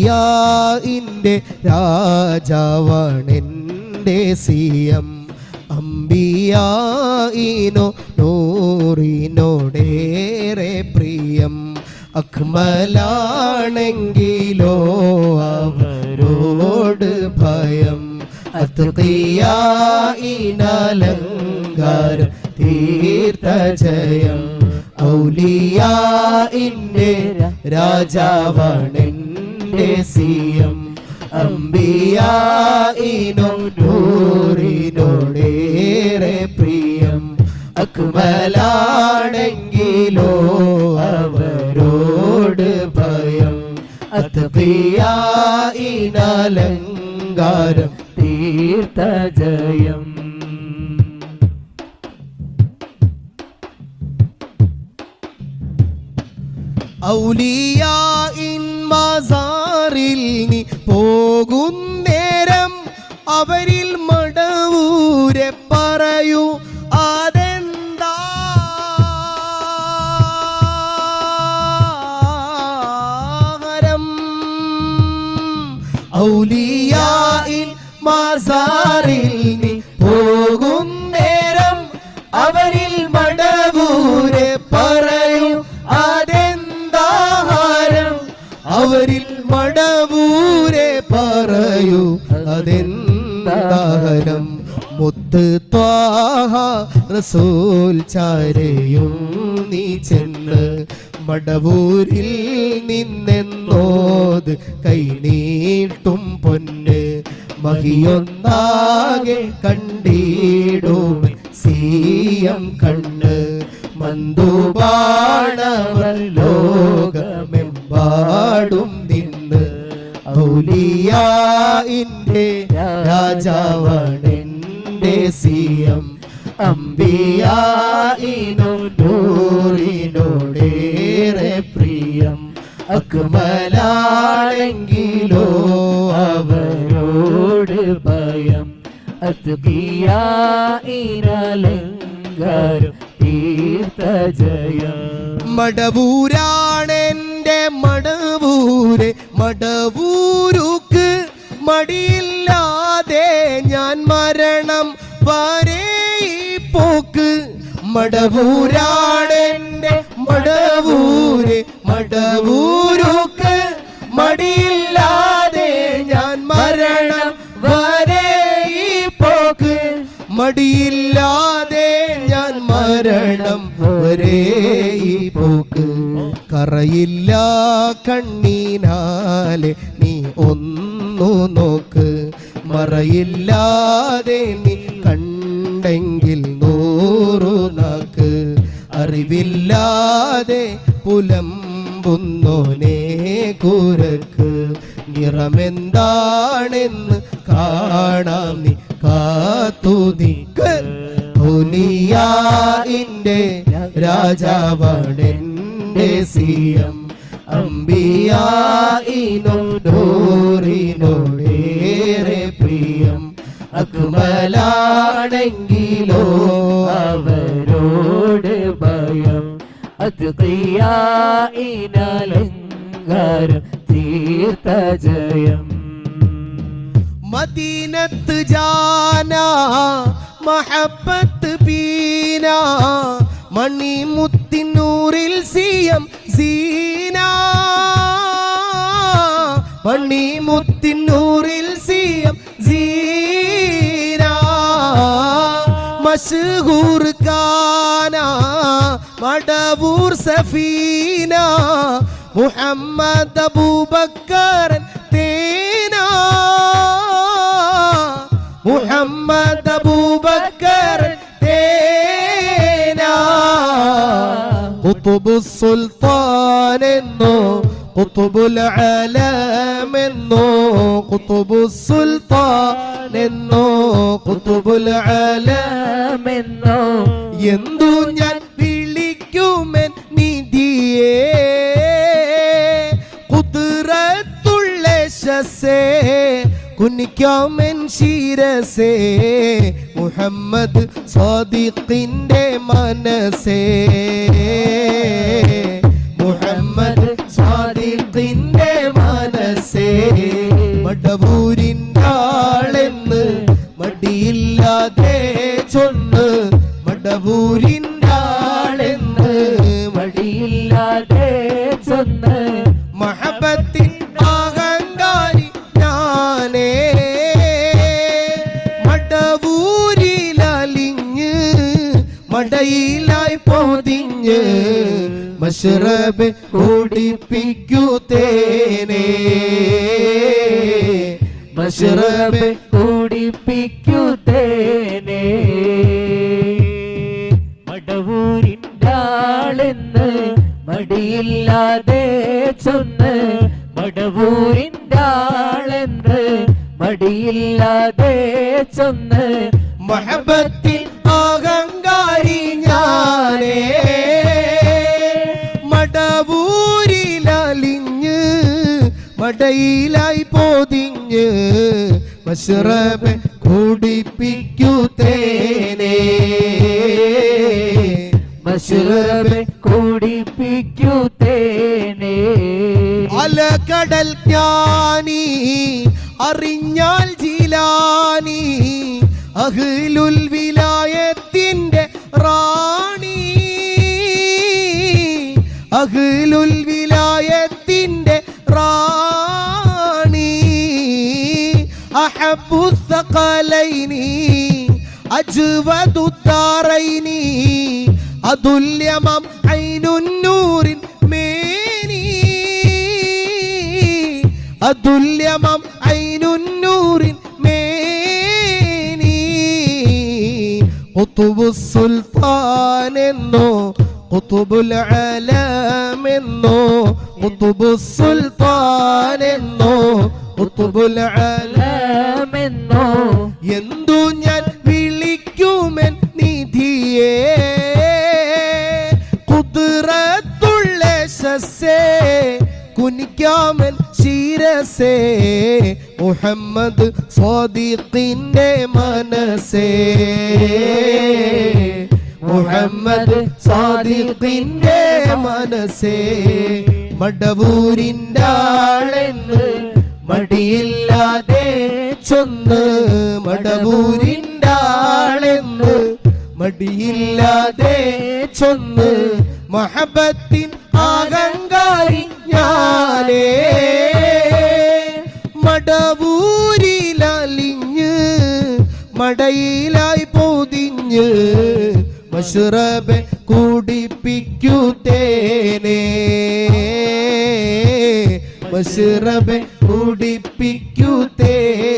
അമ്പിയാഇൻ്റെ രാജാവാണെൻ്റെ സിയം. അമ്പിയായിനോ നൂറിനോടേറെ പ്രിയം. അക്മലാണെങ്കിലോ അവരോട് ഭയം. അത്ഖിയായിനലങ്കാരം തീർത്ത ജയം. ഔലിയാഇൻ്റെ രാജാവാണെൻ്റെ സിയം. അമ്പിയായിനോ നൂറിനോടേറെ പ്രിയം. അക്മലാണെങ്കിലോ അവരോട് ഭയം. അത്ഖിയായിനലങ്കാരം തീർത്ത ജയം. ഔലിയാഇൻ മസാറിൽ നീ പോകുന്നേരം അവരിൽ മടവൂരെ പറയൂ അതെന്താ. ഔലിയാഇൻ മസാറിൽ നീ പോകുന്നേരം അവരിൽ മടവൂരെ പറയൂ അതെന്താഹാരം. അവരിൽ മടവൂരെ പറയൂ അതെന്താഹാരം. മുത്ത് ത്വാഹ റസൂൽ ചാരയും നീ ചെന്ന് മടവൂരിൽ നിന്നെന്നോത് കൈനീട്ടും പൊന്ന്. മഹിയൊന്നാകെ കണ്ടിടും സിയം കണ്ണ്. മന്ദുബാണവർ ലോകമെമ്പാടും നിന്ന്. ഔലിയാഇൻ്റെ രാജാവാണെൻ്റെ സിയം. അമ്പിയായിനോ നൂറിനോടേറെ പ്രിയം. അക്മലാണെങ്കിലോ അവരോട് ഭയം. അത്ഖിയായിനലങ്കാരം തീർത്ത ജയം. മടവൂരാണെൻ്റെ മടവൂരെ മടവൂരുക്ക് മടിയില്ലാതെ ഞാൻ മരണം വരെ ഈ പോക്ക്. മടവൂരാണെൻ്റെ മടവൂരെ മടവൂരുക്ക് മടിയില്ലാതെ ഞാൻ മരണം വരെ ഈ പോക്ക്. മടിയില്ലാതെ ഞാൻ മരണം വരെ ഈ പോക്ക്. കറയില്ല കണ്ണീനാലെ നീ ഒന്നു നോക്ക്. മറയില്ലാതെ നീ കണ്ടെങ്കിൽ നൂറു നാക്ക്. അറിവില്ലാതെ പുലമ്പുന്നോനെ കുരക്ക്. നിറമെന്താണെന്ന് കാണാം നീ കാത്തു നിക്ക്. ഔലിയാഇൻ്റെ രാജാവാണെൻ്റെ സിയം. അമ്പിയായിനോ നൂറിനോടേറെ പ്രിയം. അക്മലാണെങ്കിലോ അവരോട് ഭയം. അത്ഖിയായിനലങ്കാരം തീർത്ത ജയം. മദീനത്ത് ജാനാ മഹബത്ത് പീനാ. മണിമുത്തിനൂറിൽ സിയം സീന. മണിമുത്തിനൂറിൽ സിയം സീന. മശ്ഹൂർ കാന മടവൂർ സഫീന. മുഹമ്മദ് അബൂബക്കർ തേന. മുഹമ്മദ് അബൂബക്കർ തേന. ഖുത്ബു സുൽത്താൻ എന്നോ ഖുത്ബുൽ ആലം എന്നോ. ഖുത്ബു സുൽത്താൻ എന്നോ ഖുത്ബുൽ ആലം എന്നോ. എന്തു ഞാൻ വിളിക്കുമെൻ നിധിയേ. ഖുദ്റത്തുള്ള ശസേ കുനിക്കാമെൻ ശിരസേ. മുഹമ്മദ് സാദിഖിൻ്റെ മനസ്സേ. മുഹമ്മദ് സാദിഖിൻ്റെ മനസ്സേ. മടവൂരിൻ്റെ ആളെന്ന് മടിയില്ലാതെ ചൊന്ന് മടവൂരിൻ്റെ ആളെന്ന് മടിയില്ലാതെ ചൊന്ന് മഹബത്തിൻ അഹങ്കാരി ഞാനേ മടവൂരിലലിഞ്ഞ് മടയിലായി പൊതിഞ്ഞ് മശ്റബ് കുടിപ്പിക്കൂ തേനേ മശ്റബ് കുടിപ്പിക്കൂ തേനേ മടവൂരിൻ്റെ ആളെന്ന് മടിയില്ലാതെ ചൊന്ന് മടവൂരിൻ്റെ ആളെന്ന് മടിയില്ലാതെ ചൊന്ന് മഹബത്തിൻ അഹങ്കാരി ഞാനേ മടവൂരിലലിഞ്ഞ് മടയിലായി പൊതിഞ്ഞ് മശ്റബ് കുടിപ്പിക്കൂ തേനേ മശ്റബ് കുടിപ്പിക്കൂ തേനേ അലകടൽ ജ്ഞാനി അറിഞ്ഞാൽ ജിലാനി അഹ്ലുൽ വിലായത്തിന്റെ റാണി അഹ്ലുൽ വിലായത്തിന്റെ റാണി അഹബ്ബു സഖലൈനി അജ്വദു ദാറൈനി അതുല്യമം ഐനുന്നൂരിൻ മേനി അതുല്യമം ഐനുന്നൂരിൻ മേനി ഖുതുബുസ് സുൽത്താൻ എന്നോ ഖുതുബുൽ ആലം എന്നോ ഖുതുബുസ് സുൽത്താൻ എന്നോ ഖുതുബുൽ ആലം എന്നോ എന്തു ഞാൻ വിളിക്കുമെൻ നിധിയേ ഖുദ്റത്തുള്ള ശസ്സേ കുനിക്കാമൻ ശിരസേ മുഹമ്മദ് സ്വാദിഖിന്റെ മനസ്സേ മുഹമ്മദ് സ്വാദിഖിന്റെ മനസ്സേ മടവൂരിൻ്റെ ആളെന്ന് മടിയില്ലാതെ ചൊന്ന് മടവൂരിൻ്റെ ആളെന്ന് മടിയില്ലാതെ ചൊന്ന് മഹബത്തിൻ അഹങ്കാരി ഞാനേ മടവൂരിലലിഞ്ഞ് മടയിലായി പൊതിഞ്ഞ് മശ്റബ് കുടിപ്പിക്കൂ തേനേ മശ്റബ് കുടിപ്പിക്കൂ തേനേ